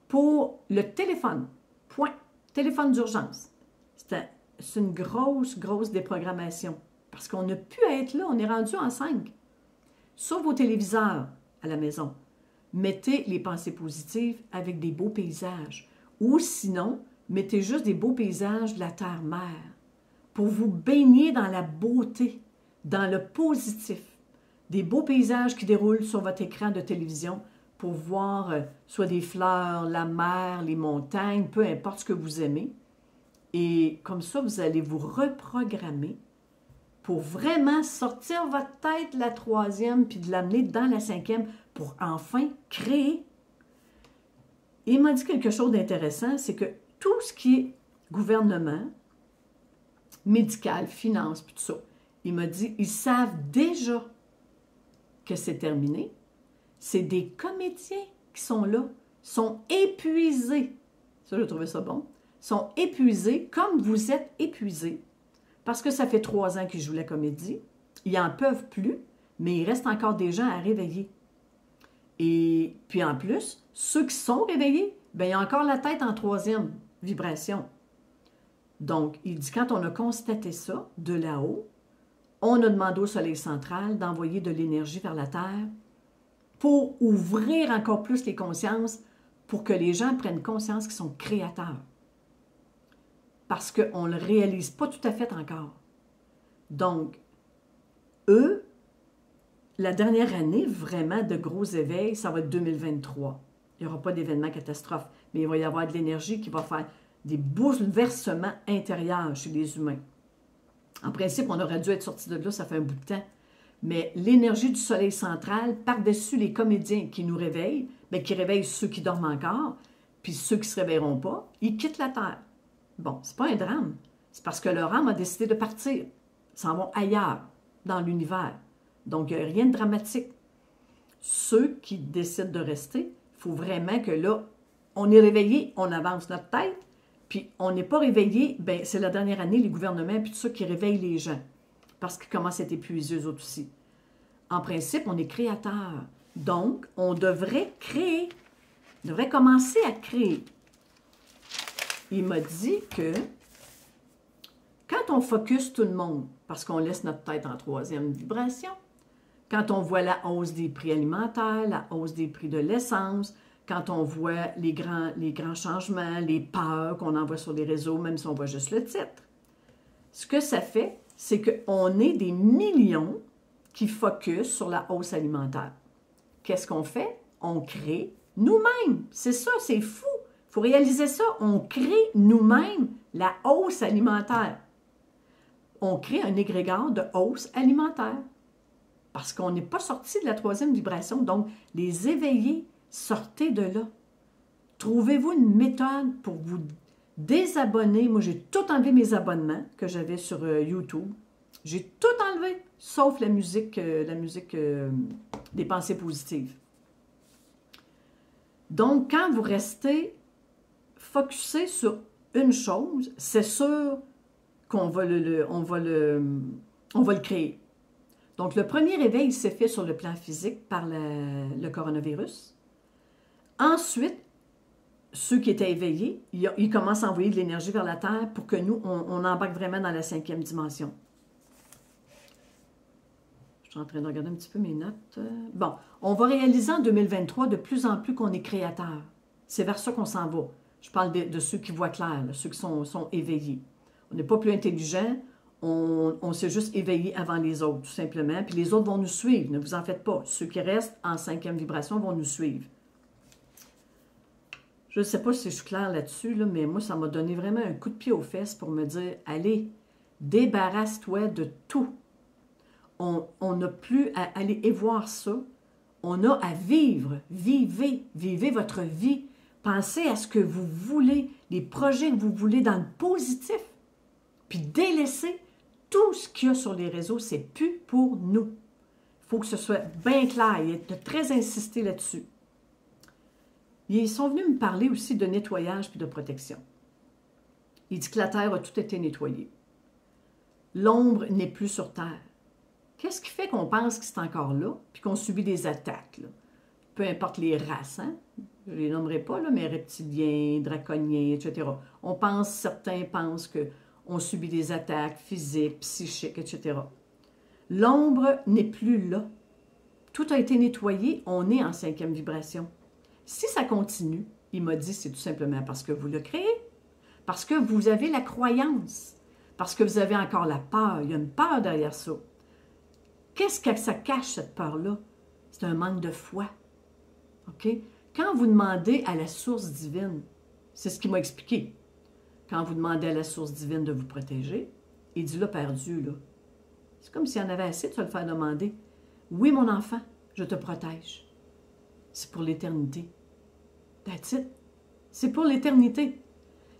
pour le téléphone. Point. Téléphone d'urgence. C'est une grosse, grosse déprogrammation. Parce qu'on n'a plus à être là, on est rendu en 5. Sur vos téléviseurs à la maison, mettez les pensées positives avec des beaux paysages. Ou sinon, mettez juste des beaux paysages de la terre-mère pour vous baigner dans la beauté, dans le positif. Des beaux paysages qui déroulent sur votre écran de télévision pour voir soit des fleurs, la mer, les montagnes, peu importe ce que vous aimez. Et comme ça, vous allez vous reprogrammer pour vraiment sortir votre tête de la 3e puis de l'amener dans la 5e pour enfin créer. Et il m'a dit quelque chose d'intéressant, c'est que tout ce qui est gouvernement, médical, finance, puis tout ça, il m'a dit, ils savent déjà que c'est terminé. C'est des comédiens qui sont là, sont épuisés. Ça, j'ai trouvé ça bon. Sont épuisés comme vous êtes épuisés. Parce que ça fait 3 ans qu'ils jouent la comédie. Ils n'en peuvent plus, mais il reste encore des gens à réveiller. Et puis en plus, ceux qui sont réveillés, bien, ils ont encore la tête en 3e vibration. Donc, il dit, quand on a constaté ça de là-haut, on a demandé au Soleil central d'envoyer de l'énergie vers la Terre pour ouvrir encore plus les consciences, pour que les gens prennent conscience qu'ils sont créateurs. Parce qu'on ne le réalise pas tout à fait encore. Donc, eux, la dernière année, vraiment, de gros éveils, ça va être 2023. Il n'y aura pas d'événement catastrophe, mais il va y avoir de l'énergie qui va faire des bouleversements intérieurs chez les humains. En principe, on aurait dû être sorti de là, ça fait un bout de temps. Mais l'énergie du soleil central, par-dessus les comédiens qui nous réveillent, bien, qui réveillent ceux qui dorment encore, puis ceux qui ne se réveilleront pas, ils quittent la Terre. Bon, c'est pas un drame. C'est parce que leur âme a décidé de partir. Ils s'en vont ailleurs, dans l'univers. Donc, il n'y a rien de dramatique. Ceux qui décident de rester, il faut vraiment que là, on est réveillé, on avance notre tête, puis on n'est pas réveillé, bien, c'est la dernière année, les gouvernements, puis tout ça qui réveillent les gens, parce qu'ils commencent à être épuisés eux autres aussi. En principe, on est créateur. Donc, on devrait créer. On devrait commencer à créer. Il m'a dit que quand on focus tout le monde, parce qu'on laisse notre tête en 3e vibration, quand on voit la hausse des prix alimentaires, la hausse des prix de l'essence, quand on voit les grands changements, les peurs qu'on envoie sur les réseaux, même si on voit juste le titre, ce que ça fait, c'est qu'on est des millions qui focus sur la hausse alimentaire. Qu'est-ce qu'on fait? On crée nous-mêmes. C'est ça, c'est fou. Il faut réaliser ça. On crée nous-mêmes la hausse alimentaire. On crée un égrégore de hausse alimentaire. Parce qu'on n'est pas sorti de la 3e vibration. Donc, les éveillés, sortez de là. Trouvez-vous une méthode pour vous désabonner. Moi, j'ai tout enlevé mes abonnements que j'avais sur YouTube. J'ai tout enlevé, sauf la musique des pensées positives. Donc, quand vous restez focusé sur une chose, c'est sûr qu'on va on va le créer. Donc, le premier réveil s'est fait sur le plan physique par le coronavirus. Ensuite, ceux qui étaient éveillés, ils commencent à envoyer de l'énergie vers la Terre pour que nous, on embarque vraiment dans la 5e dimension. Je suis suis en train de regarder un petit peu mes notes. Bon, on va réaliser en 2023 de plus en plus qu'on est créateur. C'est vers ça qu'on s'en va. Je parle de ceux qui voient clair, là, ceux qui sont éveillés. On n'est pas plus intelligent, on s'est juste éveillé avant les autres, tout simplement. Puis les autres vont nous suivre, ne vous en faites pas. Ceux qui restent en 5e vibration vont nous suivre. Je ne sais pas si je suis claire là-dessus, là, mais moi, ça m'a donné vraiment un coup de pied aux fesses pour me dire, allez, débarrasse-toi de tout. On n'a plus à aller et voir ça. On a à vivre. Vivez votre vie. Pensez à ce que vous voulez, les projets que vous voulez dans le positif. Puis délaissez tout ce qu'il y a sur les réseaux, c'est plus pour nous. Il faut que ce soit bien clair. Il est très insisté là-dessus. Ils sont venus me parler aussi de nettoyage puis de protection. Il dit que la terre a tout été nettoyée. L'ombre n'est plus sur terre. Qu'est-ce qui fait qu'on pense que c'est encore là, puis qu'on subit des attaques, là? Peu importe les races, hein? Je ne les nommerai pas, là, mais reptiliens, draconiens, etc. Certains pensent qu'on subit des attaques physiques, psychiques, etc. L'ombre n'est plus là. Tout a été nettoyé, on est en 5e vibration. Si ça continue, il m'a dit, c'est tout simplement parce que vous le créez, parce que vous avez la croyance, parce que vous avez encore la peur. Il y a une peur derrière ça. Qu'est-ce que ça cache, cette peur-là? C'est un manque de foi. OK? Quand vous demandez à la source divine, c'est ce qu'il m'a expliqué. Quand vous demandez à la source divine de vous protéger, il dit là, Père Dieu, là, c'est comme s'il y en avait assez de se le faire demander. Oui, mon enfant, je te protège. C'est pour l'éternité. That's it. C'est pour l'éternité.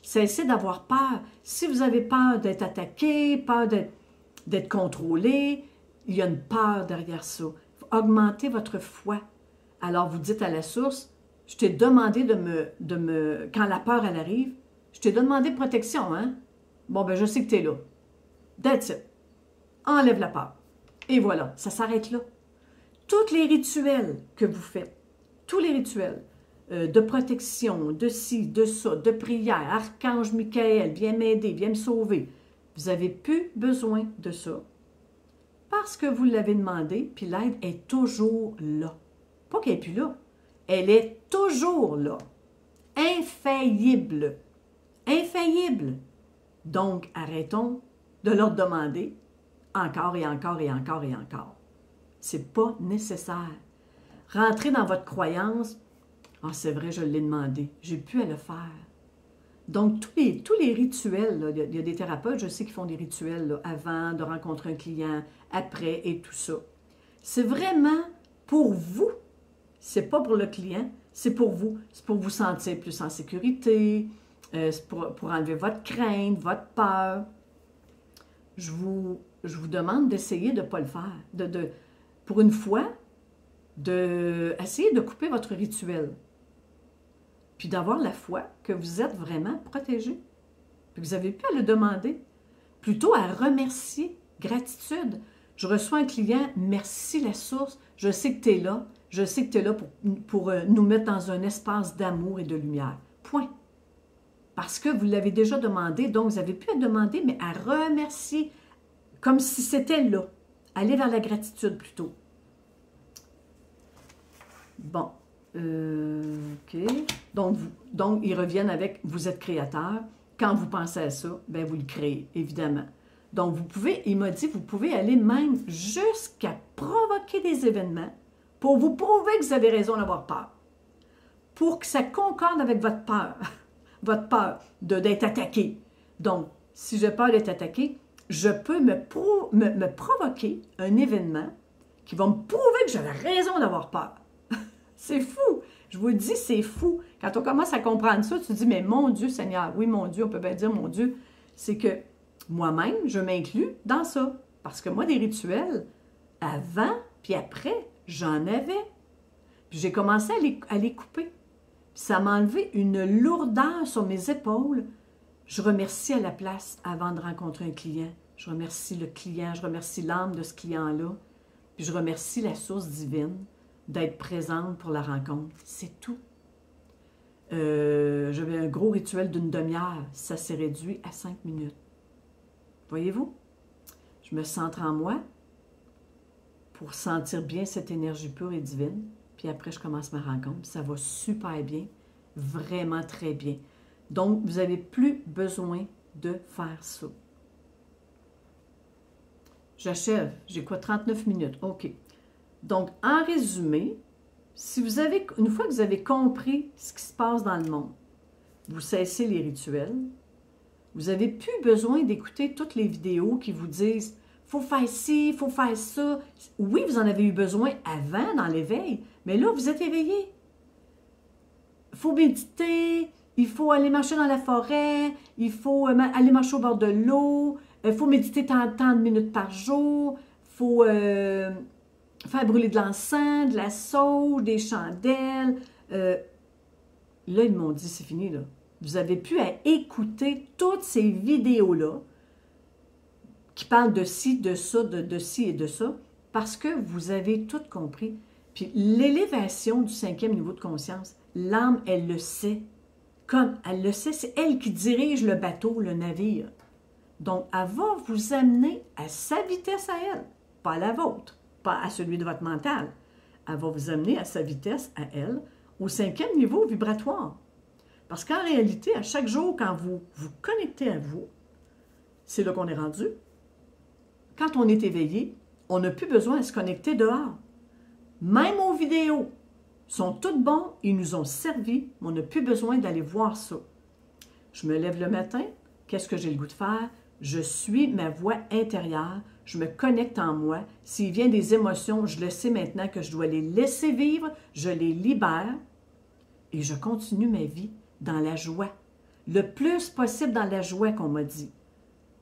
Cessez d'avoir peur. Si vous avez peur d'être attaqué, peur d'être contrôlé, il y a une peur derrière ça. Augmentez votre foi. Alors, vous dites à la source, je t'ai demandé quand la peur, elle arrive, je t'ai demandé protection, hein? Bon, ben, je sais que tu es là. That's it. Enlève la peur. Et voilà, ça s'arrête là. Tous les rituels que vous faites, tous les rituels de protection, de ci, de ça, de prière, Archange Michael, viens m'aider, viens me sauver, vous n'avez plus besoin de ça. Parce que vous l'avez demandé, puis l'aide est toujours là. Pas qu'elle n'est plus là. Elle est toujours là. Infaillible. Infaillible. Donc, arrêtons de leur demander encore et encore et encore et encore. C'est pas nécessaire. Rentrez dans votre croyance. Ah, c'est vrai, je l'ai demandé. J'ai pu à le faire. Donc, tous les rituels, là, il y a des thérapeutes, je sais, qui font des rituels là, avant de rencontrer un client, après et tout ça. C'est vraiment pour vous. C'est pas pour le client, c'est pour vous. C'est pour vous sentir plus en sécurité, c'est pour enlever votre crainte, votre peur. Je vous demande d'essayer de ne pas le faire. Pour une fois, d'essayer de couper votre rituel. Puis d'avoir la foi que vous êtes vraiment protégé. Puis vous n'avez plus à le demander. Plutôt à remercier. Gratitude. Je reçois un client, merci la source, je sais que tu es là, je sais que tu es là pour nous mettre dans un espace d'amour et de lumière. Point. Parce que vous l'avez déjà demandé, donc vous n'avez plus à demander, mais à remercier, comme si c'était là. Allez vers la gratitude plutôt. Bon. OK. Donc, ils reviennent avec « vous êtes créateur ». Quand vous pensez à ça, bien, vous le créez, évidemment. Donc, vous pouvez, il m'a dit, vous pouvez aller même jusqu'à provoquer des événements pour vous prouver que vous avez raison d'avoir peur. Pour que ça concorde avec votre peur d'être attaqué. Donc, si j'ai peur d'être attaqué, je peux me provoquer un événement qui va me prouver que j'avais raison d'avoir peur. C'est fou! Je vous le dis, c'est fou. Quand on commence à comprendre ça, tu te dis, mais mon Dieu Seigneur, oui, mon Dieu, on peut bien dire mon Dieu, c'est que moi-même, je m'inclus dans ça. Parce que moi, des rituels, avant puis après, j'en avais. Puis j'ai commencé à les couper. Puis ça m'a enlevé une lourdeur sur mes épaules. Je remercie à la place avant de rencontrer un client. Je remercie le client, je remercie l'âme de ce client-là. Puis je remercie la source divine d'être présente pour la rencontre. C'est tout. J'avais un gros rituel d'une demi-heure. Ça s'est réduit à 5 minutes. Voyez-vous? Je me centre en moi pour sentir bien cette énergie pure et divine. Puis après, je commence ma rencontre. Ça va super bien, vraiment très bien. Donc, vous n'avez plus besoin de faire ça. J'achève. J'ai quoi? 39 minutes. OK. Donc, en résumé, si vous avez, une fois que vous avez compris ce qui se passe dans le monde, vous cessez les rituels, vous n'avez plus besoin d'écouter toutes les vidéos qui vous disent « faut faire ci, faut faire ça ». Oui, vous en avez eu besoin avant dans l'éveil, mais là, vous êtes éveillé. Il faut méditer, il faut aller marcher dans la forêt, il faut aller marcher au bord de l'eau, il faut méditer tant de minutes par jour, il faut faire brûler de l'encens, de la sauge, des chandelles. Là, ils m'ont dit, c'est fini, là. Vous avez pu à écouter toutes ces vidéos-là qui parlent de ci, de ça, de ci et de ça, parce que vous avez tout compris. Puis l'élévation du 5e niveau de conscience, l'âme, elle le sait. Comme elle le sait, c'est elle qui dirige le bateau, le navire. Donc, elle va vous amener à sa vitesse à elle, pas à la vôtre, pas à celui de votre mental. Elle va vous amener à sa vitesse à elle, au 5e niveau vibratoire. Parce qu'en réalité, à chaque jour, quand vous vous connectez à vous, c'est là qu'on est rendu. Quand on est éveillé, on n'a plus besoin de se connecter dehors. Même aux vidéos, sont toutes bons, ils nous ont servi, mais on n'a plus besoin d'aller voir ça. Je me lève le matin, qu'est-ce que j'ai le goût de faire? Je suis ma voix intérieure, je me connecte en moi. S'il vient des émotions, je le sais maintenant que je dois les laisser vivre, je les libère et je continue ma vie dans la joie. Le plus possible dans la joie qu'on m'a dit.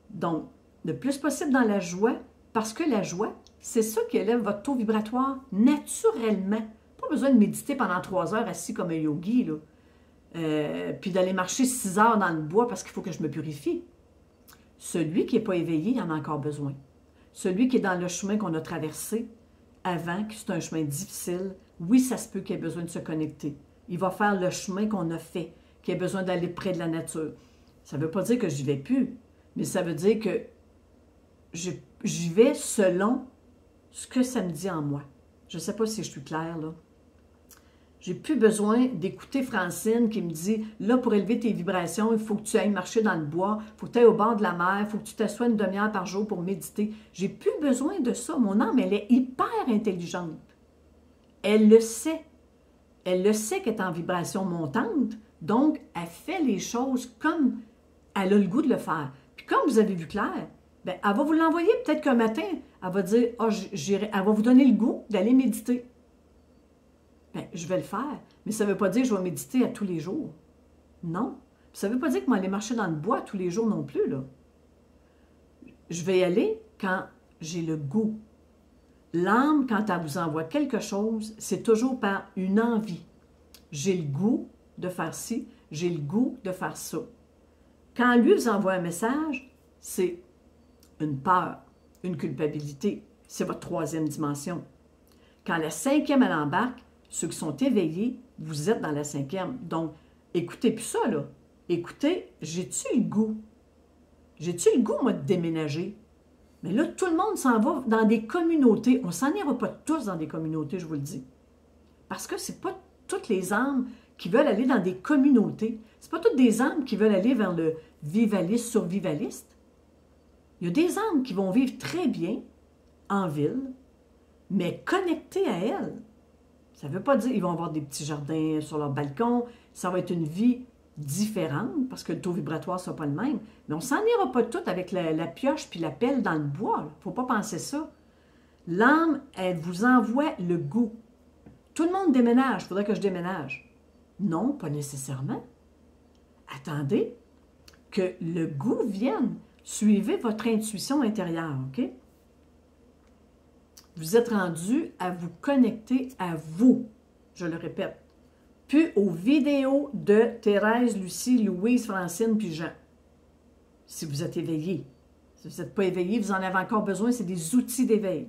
Donc, le plus possible dans la joie, parce que la joie, c'est ça qui élève votre taux vibratoire naturellement. Pas besoin de méditer pendant 3 heures assis comme un yogi, là. Puis d'aller marcher 6 heures dans le bois parce qu'il faut que je me purifie. Celui qui n'est pas éveillé, il en a encore besoin. Celui qui est dans le chemin qu'on a traversé avant, que c'est un chemin difficile, oui, ça se peut qu'il ait besoin de se connecter. Il va faire le chemin qu'on a fait, qu'il ait besoin d'aller près de la nature. Ça ne veut pas dire que je n'y vais plus, mais ça veut dire que j'y vais selon ce que ça me dit en moi. Je ne sais pas si je suis claire, là. J'ai plus besoin d'écouter Francine qui me dit « Là, pour élever tes vibrations, il faut que tu ailles marcher dans le bois, il faut que tu ailles au bord de la mer, il faut que tu t'assoies une demi-heure par jour pour méditer. » J'ai plus besoin de ça. Mon âme, elle est hyper intelligente. Elle le sait. Elle le sait qu'elle est en vibration montante, donc elle fait les choses comme elle a le goût de le faire. Puis comme vous avez vu clair, bien, elle va vous l'envoyer peut-être qu'un matin, elle va dire « Ah, elle va vous donner le goût d'aller méditer. » Bien, je vais le faire, mais ça ne veut pas dire que je vais méditer à tous les jours. Non. Ça ne veut pas dire que je vais aller marcher dans le bois tous les jours non plus, là. Je vais y aller quand j'ai le goût. L'âme, quand elle vous envoie quelque chose, c'est toujours par une envie. J'ai le goût de faire ci, j'ai le goût de faire ça. Quand lui vous envoie un message, c'est une peur, une culpabilité. C'est votre 3e dimension. Quand la 5e, elle embarque, ceux qui sont éveillés, vous êtes dans la 5e. Donc, écoutez plus ça, là. Écoutez, j'ai-tu le goût? J'ai-tu le goût, moi, de déménager? Mais là, tout le monde s'en va dans des communautés. On s'en ira pas tous dans des communautés, je vous le dis. Parce que c'est pas toutes les âmes qui veulent aller dans des communautés. C'est pas toutes des âmes qui veulent aller vers le vivaliste, survivaliste. Il y a des âmes qui vont vivre très bien en ville, mais connectées à elles. Ça ne veut pas dire qu'ils vont avoir des petits jardins sur leur balcon. Ça va être une vie différente parce que le taux vibratoire ne sera pas le même. Mais on s'en ira pas tout avec la pioche puis la pelle dans le bois. Il ne faut pas penser ça. L'âme, elle vous envoie le goût. Tout le monde déménage. Il faudrait que je déménage. Non, pas nécessairement. Attendez que le goût vienne. Suivez votre intuition intérieure, OK? Vous êtes rendu à vous connecter à vous, je le répète, puis aux vidéos de Thérèse, Lucie, Louise, Francine, puis Jean. Si vous êtes éveillé. Si vous n'êtes pas éveillé, vous en avez encore besoin, c'est des outils d'éveil.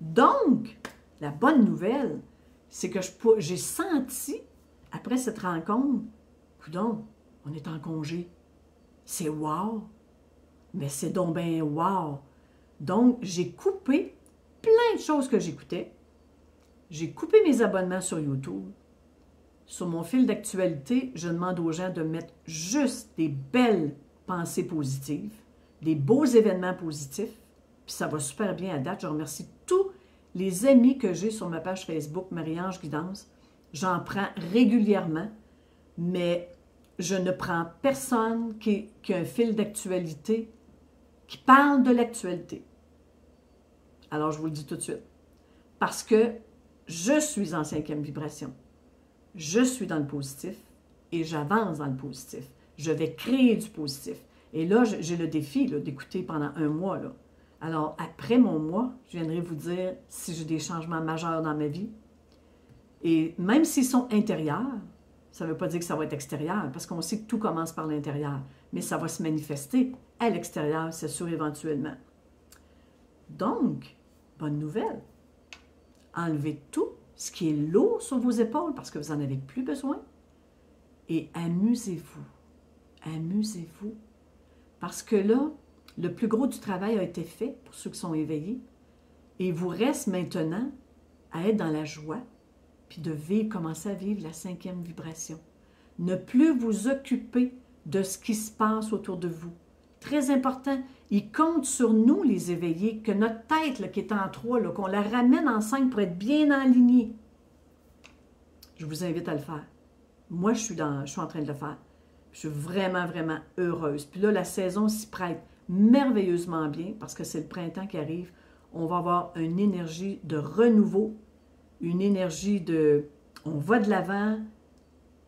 Donc, la bonne nouvelle, c'est que j'ai senti, après cette rencontre, coudonc, on est en congé. C'est wow! Mais c'est donc ben wow! Donc, j'ai coupé plein de choses que j'écoutais. J'ai coupé mes abonnements sur YouTube. Sur mon fil d'actualité, je demande aux gens de mettre juste des belles pensées positives, des beaux événements positifs, puis ça va super bien à date. Je remercie tous les amis que j'ai sur ma page Facebook, Marie-Ange Guidance. J'en prends régulièrement, mais je ne prends personne qui a un fil d'actualité, qui parle de l'actualité. Alors, je vous le dis tout de suite. Parce que je suis en 5e vibration. Je suis dans le positif et j'avance dans le positif. Je vais créer du positif. Et là, j'ai le défi d'écouter pendant un mois. Là. Alors, après mon mois, je viendrai vous dire si j'ai des changements majeurs dans ma vie. Et même s'ils sont intérieurs, ça ne veut pas dire que ça va être extérieur, parce qu'on sait que tout commence par l'intérieur. Mais ça va se manifester à l'extérieur, c'est sûr, éventuellement. Donc, bonne nouvelle. Enlevez tout ce qui est lourd sur vos épaules parce que vous n'en avez plus besoin. Et amusez-vous. Amusez-vous. Parce que là, le plus gros du travail a été fait pour ceux qui sont éveillés. Et il vous reste maintenant à être dans la joie, puis de vivre, commencer à vivre la 5e vibration. Ne plus vous occuper de ce qui se passe autour de vous. Très important, il compte sur nous, les éveillés, que notre tête, là, qui est en 3, qu'on la ramène en 5 pour être bien alignée. Je vous invite à le faire. Moi, je suis en train de le faire. Je suis vraiment, vraiment heureuse. Puis là, la saison s'y prête merveilleusement bien parce que c'est le printemps qui arrive. On va avoir une énergie de renouveau, une énergie de... On va de l'avant,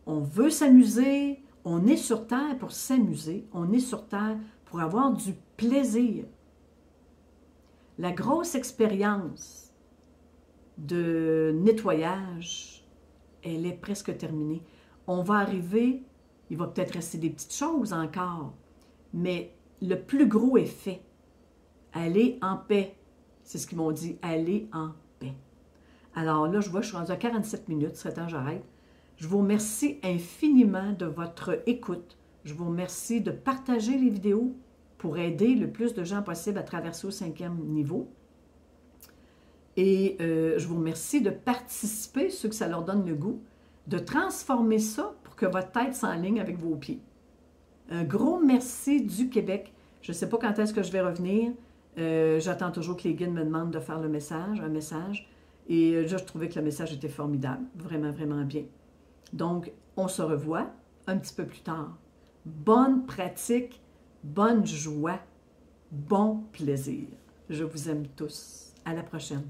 on veut s'amuser, on est sur Terre pour s'amuser, on est sur Terre pour avoir du plaisir. La grosse expérience de nettoyage, elle est presque terminée. On va arriver, il va peut-être rester des petites choses encore, mais le plus gros est fait. Allez en paix. C'est ce qu'ils m'ont dit, allez en paix. Alors là, je vois, je suis rendue à 47 minutes, il serait temps que j'arrête. Je vous remercie infiniment de votre écoute. Je vous remercie de partager les vidéos pour aider le plus de gens possible à traverser au 5e niveau. Et je vous remercie de participer, ceux que ça leur donne le goût, de transformer ça pour que votre tête s'enligne avec vos pieds. Un gros merci du Québec. Je ne sais pas quand est-ce que je vais revenir. J'attends toujours que les guides me demandent de faire un message. Et je trouvais que le message était formidable. Vraiment, vraiment bien. Donc, on se revoit un petit peu plus tard. Bonne pratique, bonne joie, bon plaisir. Je vous aime tous. À la prochaine.